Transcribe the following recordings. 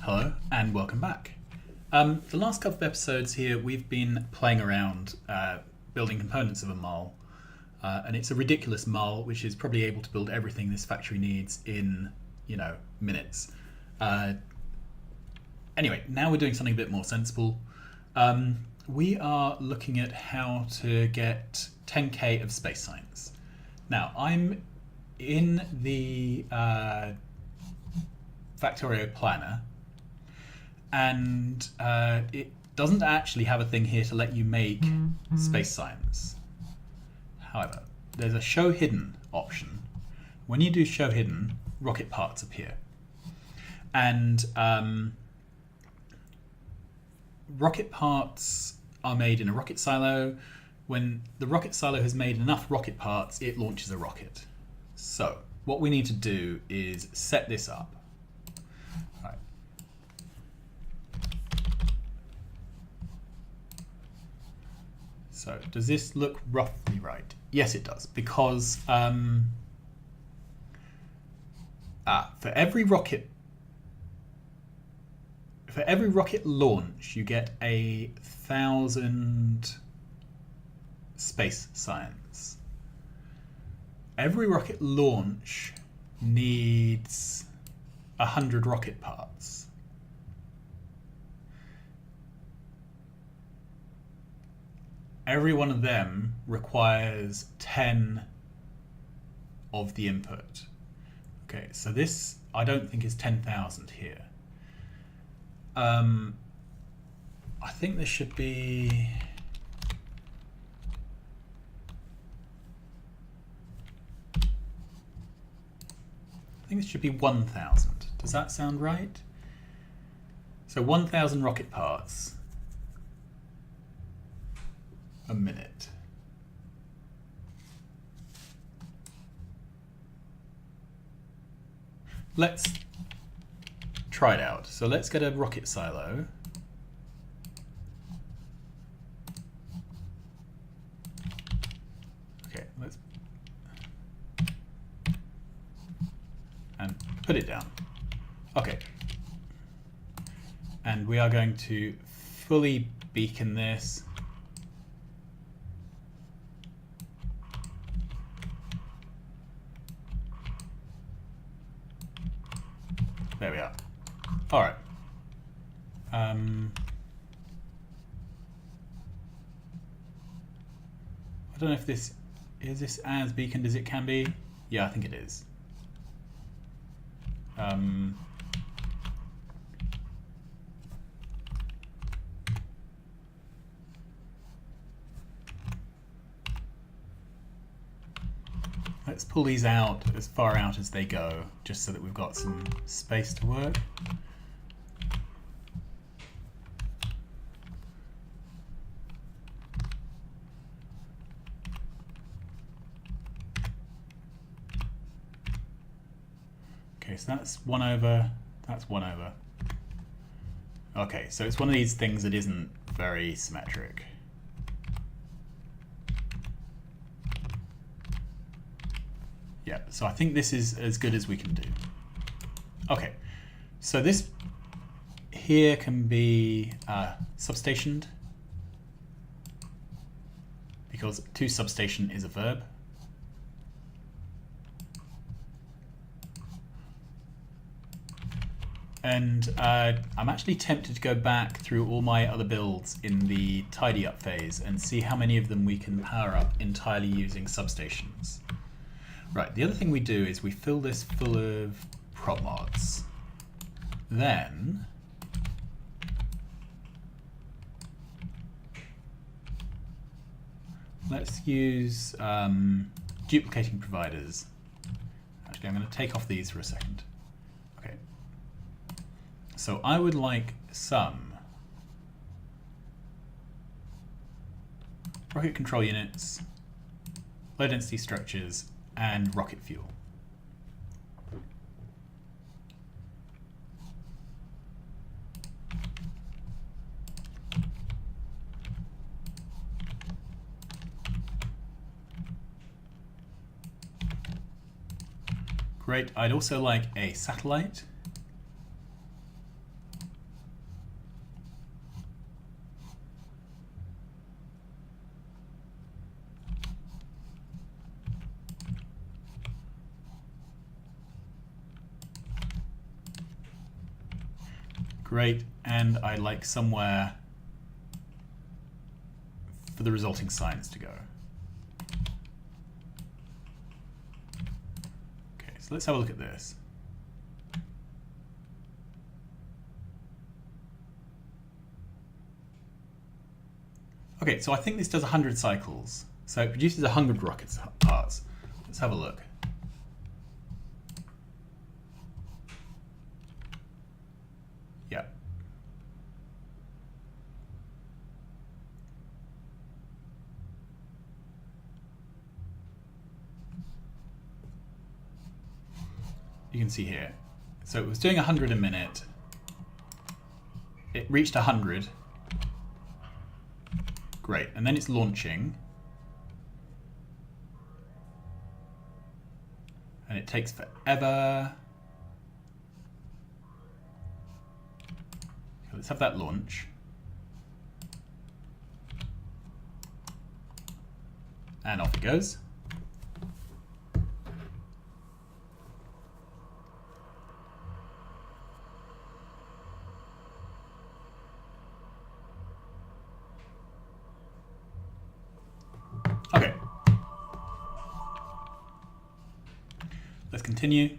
Hello and welcome back. The last couple of episodes here we've been playing around building components of a mall, and it's a ridiculous mall which is probably able to build everything this factory needs in, minutes. Anyway, now we're doing something a bit more sensible. We are looking at how to get 10k of space science. Now I'm in the Factorio planner, and it doesn't actually have a thing here to let you make space science. However, there's a show hidden option. When you do show hidden, rocket parts appear. And rocket parts are made in a rocket silo. When the rocket silo has made enough rocket parts, it launches a rocket. So what we need to do is set this up. Right. So does this look roughly right? Yes, it does, because for every rocket launch, you get 1,000 space science. Every rocket launch needs 100 rocket parts. Every one of them requires 10 of the input. Okay, so this I don't think is 10,000 here. I think this should be... I think this should be 1,000. Does that sound right? So 1,000 rocket parts a minute. Let's try it out. So let's get a rocket silo. Okay, let's and put it down. Okay. And we are going to fully beacon this. There we are. All right. I don't know if this is as beaconed as it can be. Yeah, I think it is. Let's pull these out as far out as they go, just so that we've got some space to work. Okay, so that's 1 over, that's 1 over. Okay, so it's one of these things that isn't very symmetric. Yeah, so I think this is as good as we can do. Okay, so this here can be substationed, because to substation is a verb. And I'm actually tempted to go back through all my other builds in the tidy up phase and see how many of them we can power up entirely using substations. Right, the other thing we do is we fill this full of prop mods. Then let's use duplicating providers. Actually, I'm going to take off these for a second. Okay. So I would like some rocket control units, low density structures, and rocket fuel. Great. I'd also like a satellite. Great, and I'd like somewhere for the resulting science to go. Okay, so let's have a look at this. Okay, so I think this does 100 cycles. So it produces 100 rocket parts. Let's have a look. Yeah. You can see here. So it was doing 100 a minute. It reached 100. Great, and then it's launching. And it takes forever. Okay, let's have that launch. And off it goes. Okay. Let's continue.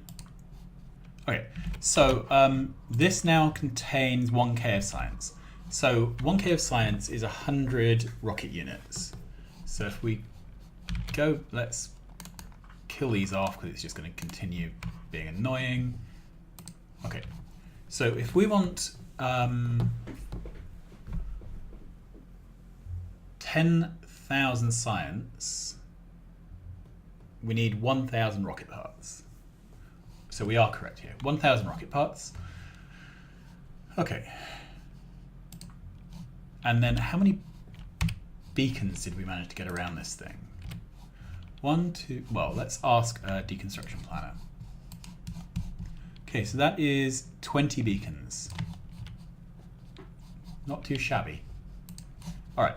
Okay, so this now contains 1K of science. So 1K of science is 100 rocket units. So if we go, let's kill these off because it's just going to continue being annoying. Okay, so if we want 10,000 science, we need 1,000 rocket parts. So we are correct here. 1,000 rocket parts. Okay. And then how many beacons did we manage to get around this thing? 1, 2, well, let's ask a deconstruction planner. Okay, so that is 20 beacons. Not too shabby. All right.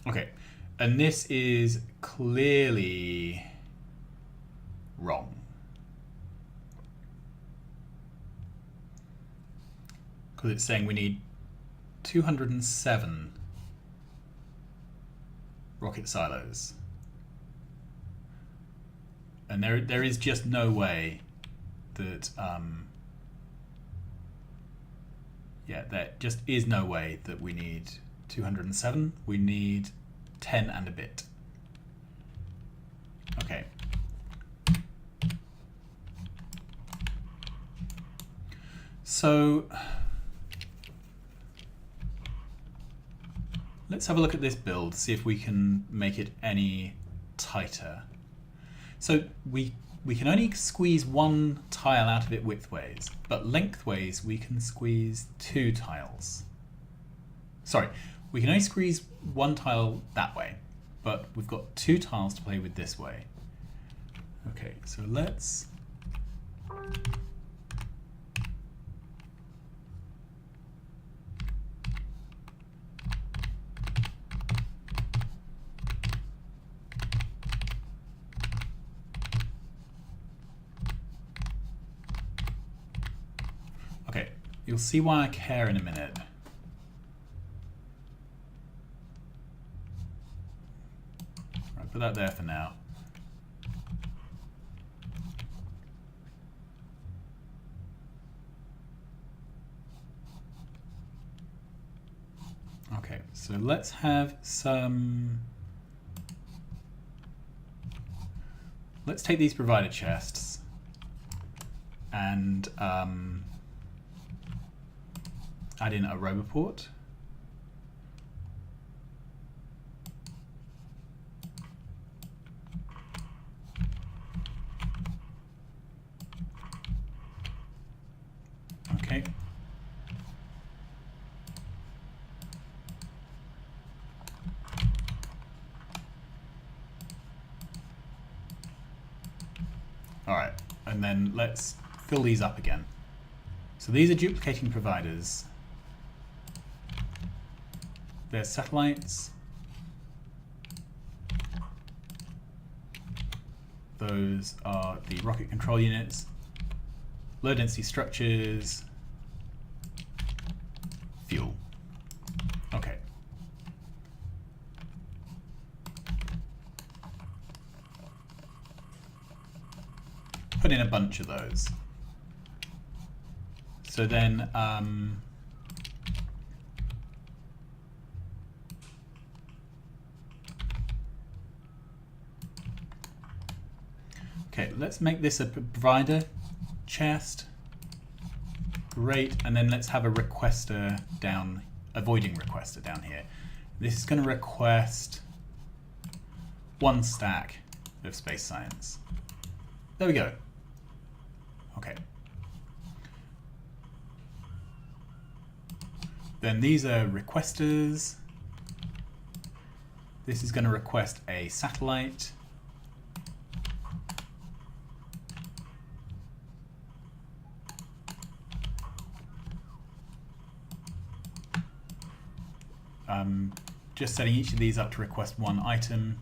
Okay, and this is clearly wrong. Because it's saying we need 207 rocket silos. And there is just no way that, yeah, there just is no way that we need 207. We need 10 and a bit. Okay. So let's have a look at this build, see if we can make it any tighter. So we can only squeeze one tile out of it widthways, but lengthways we can squeeze 2 tiles. Sorry, we can only squeeze one tile that way, but we've got 2 tiles to play with this way. Okay, so let's... Okay, you'll see why I care in a minute. Right, put that there for now. Okay, so let's have some... Let's take these provider chests and add in a roboport. Okay. All right, and then let's fill these up again. So these are duplicating providers. There's satellites. those are the rocket control units, low density structures, fuel. Okay. Put in a bunch of those. So then okay, let's make this a provider chest. Great, and then let's have a requester down, avoiding requester down here. This is going to request 1 stack of space science. There we go. Okay. Then these are requesters. This is going to request a satellite. Just setting each of these up to request 1 item.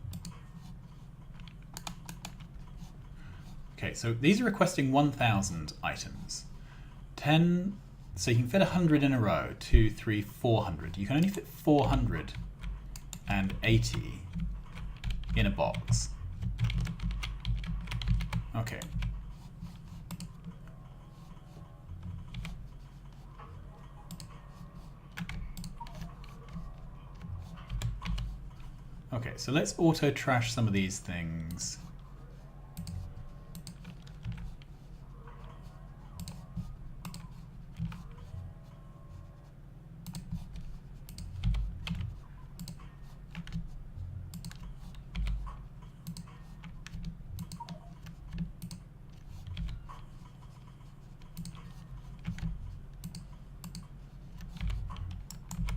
Okay, so these are requesting 1,000 items. 10, so you can fit 100 in a row, 2, 3, 400. You can only fit 480 in a box. Okay. Okay, so let's auto trash some of these things.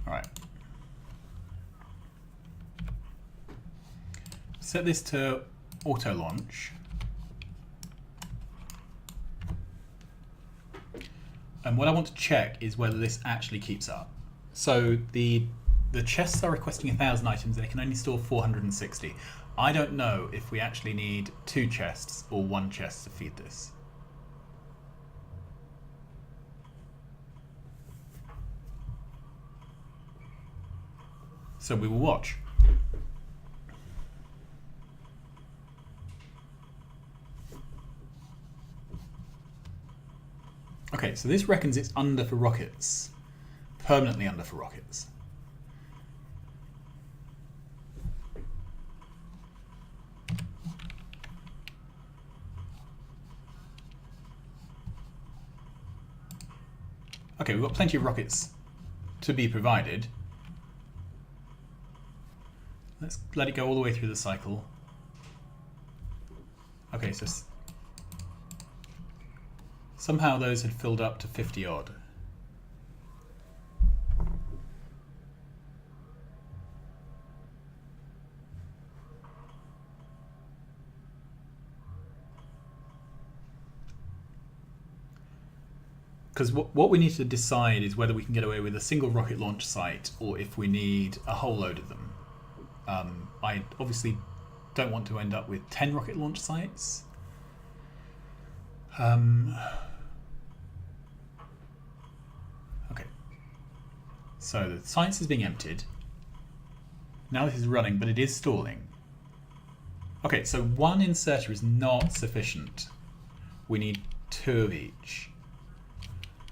All right. Set this to auto launch. And what I want to check is whether this actually keeps up. So the chests are requesting 1,000 items, they can only store 460. I don't know if we actually need 2 chests or 1 chest to feed this. So we will watch. Okay, so this reckons it's under for rockets. Permanently under for rockets. Okay, we've got plenty of rockets to be provided. Let's let it go all the way through the cycle. Okay, so somehow those had filled up to 50 odd. Because what we need to decide is whether we can get away with a single rocket launch site or if we need a whole load of them. I obviously don't want to end up with 10 rocket launch sites. Okay. So the science is being emptied. Now this is running, but it is stalling. Okay, so 1 inserter is not sufficient. We need 2 of each.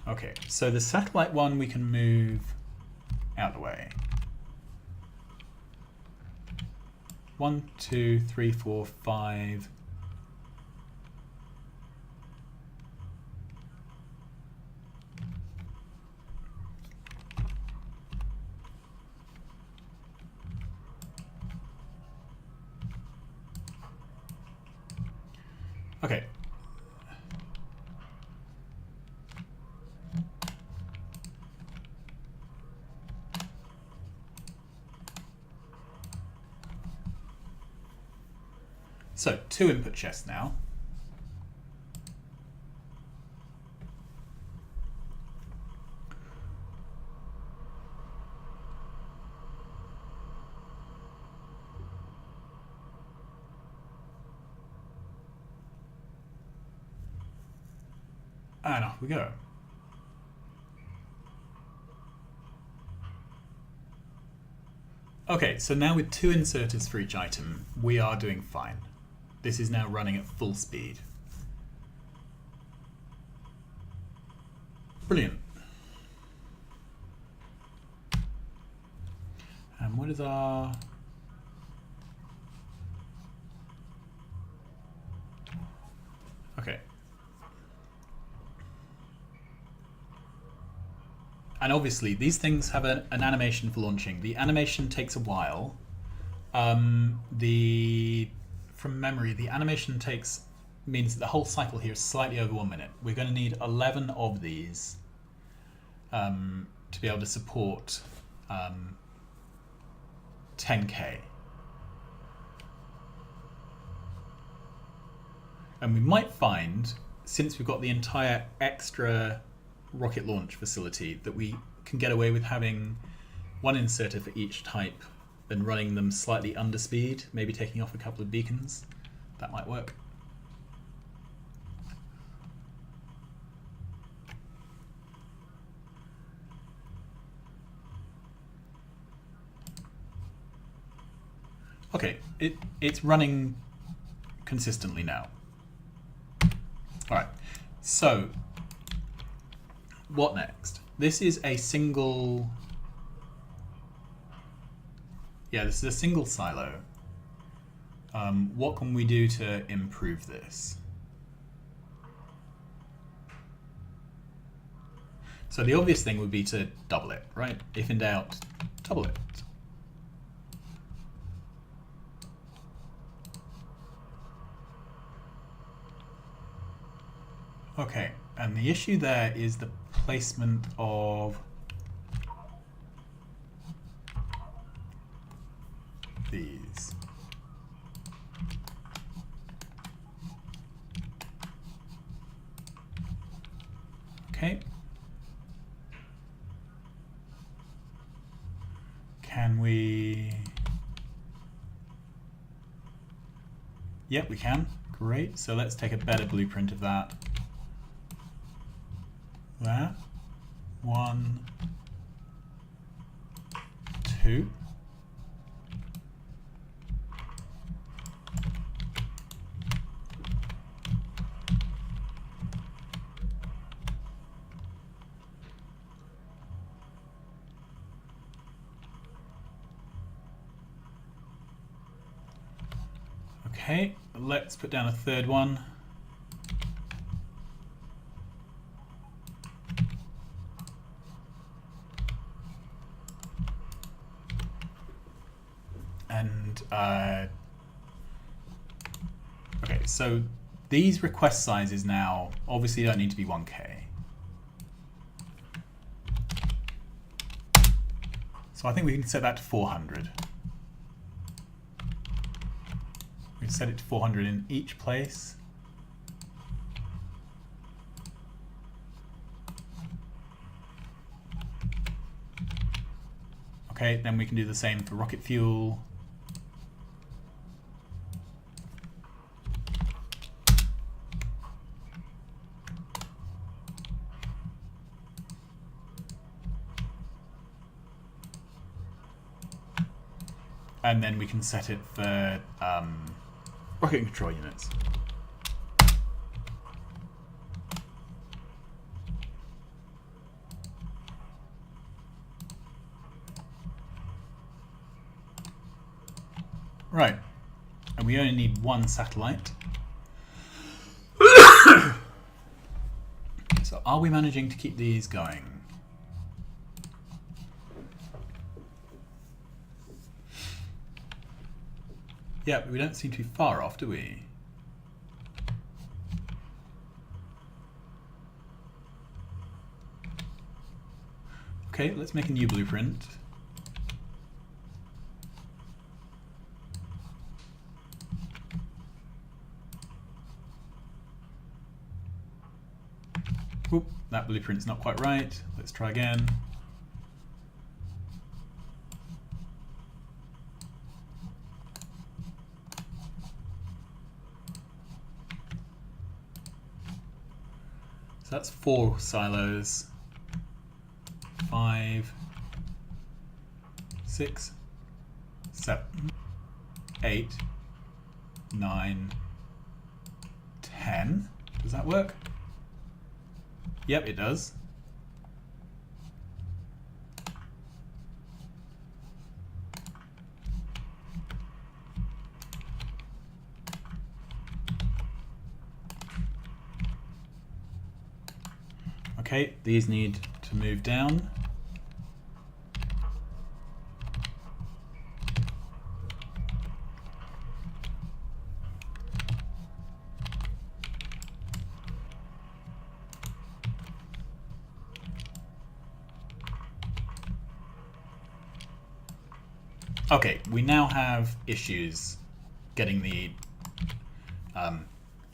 Okay, so the satellite one we can move out of the way. 1, 2, 3, 4, 5. Okay. So 2 input chests now. And off we go. Okay, so now with 2 inserters for each item, we are doing fine. This is now running at full speed. Brilliant. And what is our... Okay. And obviously, these things have an animation for launching. The animation takes a while. From memory, the animation means that the whole cycle here is slightly over 1 minute. We're going to need 11 of these to be able to support 10K. And we might find, since we've got the entire extra rocket launch facility, that we can get away with having 1 inserter for each type and running them slightly under speed, maybe taking off a couple of beacons. That might work. Okay, it's running consistently now. All right, so what next? This is a single... Yeah, this is a single silo. What can we do to improve this? So the obvious thing would be to double it, right? If in doubt, double it. Okay, and the issue there is the placement of these. Okay. Can we... Yep, we can. Great. So let's take a better blueprint of that. There. 1, 2. Okay, let's put down a third one. And okay, so these request sizes now obviously don't need to be 1K. So I think we can set that to 400. We can set it to 400 in each place. Okay, then we can do the same for rocket fuel. And then we can set it for rocket control units. Right, and we only need 1 satellite. So are we managing to keep these going? Yeah, but we don't seem to be far off, do we? Okay, let's make a new blueprint. Oop, that blueprint's not quite right. Let's try again. So that's 4 silos. 5, 6, 7, 8, 9, 10. Does that work? Yep, it does. Okay, these need to move down. Okay, we now have issues getting the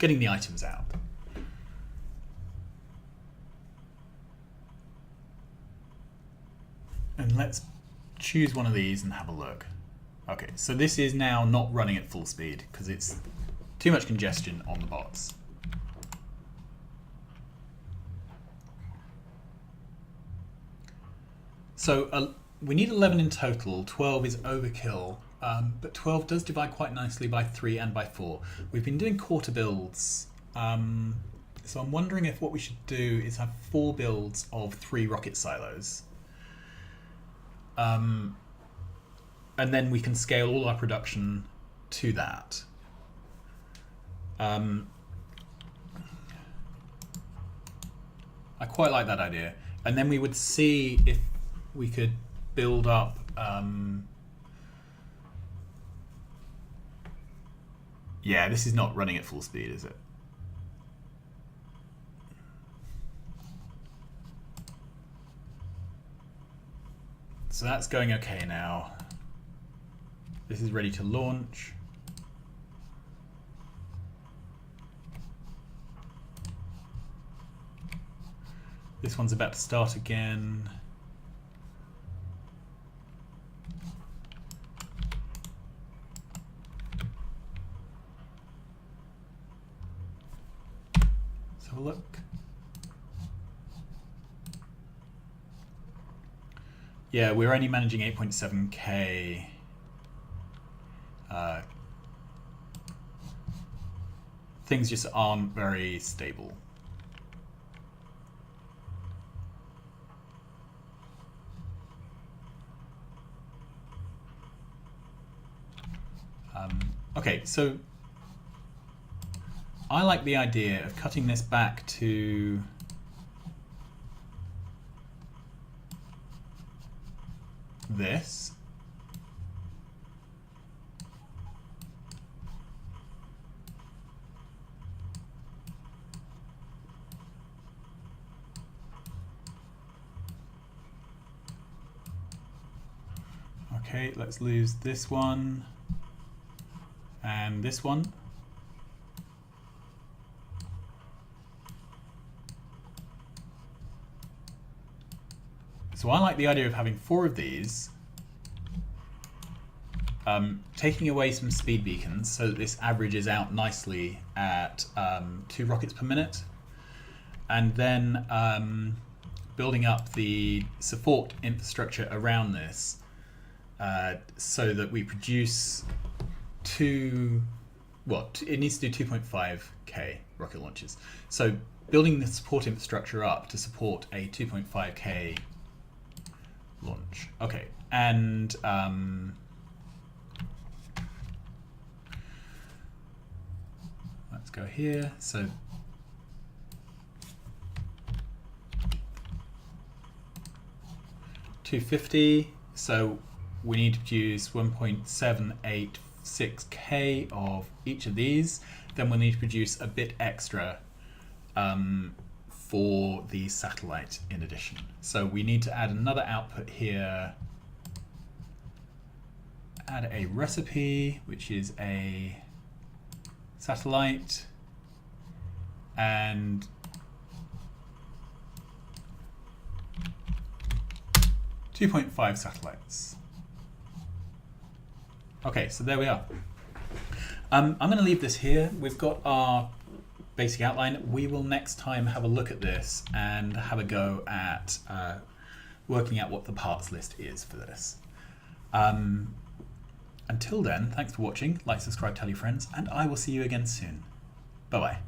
items out. And let's choose one of these and have a look. Okay, so this is now not running at full speed because it's too much congestion on the bots. So we need 11 in total. 12 is overkill, but 12 does divide quite nicely by 3 and by 4. We've been doing quarter builds, so I'm wondering if what we should do is have 4 builds of 3 rocket silos. And then we can scale all our production to that. I quite like that idea. And then we would see if we could build up yeah, this is not running at full speed, is it? So that's going okay now. This is ready to launch. This one's about to start again. Let's have a look. Yeah, we're only managing 8.7K. Things just aren't very stable. Okay, so I like the idea of cutting this back to this. Okay, let's lose this one and this one. So I like the idea of having 4 of these, taking away some speed beacons so that this averages out nicely at 2 rockets per minute, and then building up the support infrastructure around this so that we produce it needs to do 2.5K rocket launches. So building the support infrastructure up to support a 2.5K launch. Okay, and let's go here. So $250. So we need to produce 1.786K of each of these. Then we'll need to produce a bit extra for the satellite in addition. So we need to add another output here. Add a recipe, which is a satellite, and 2.5 satellites. Okay, so there we are. I'm going to leave this here. We've got our basic outline. We will next time have a look at this and have a go at working out what the parts list is for this. Until then, thanks for watching. Like, subscribe, tell your friends, and I will see you again soon. Bye-bye.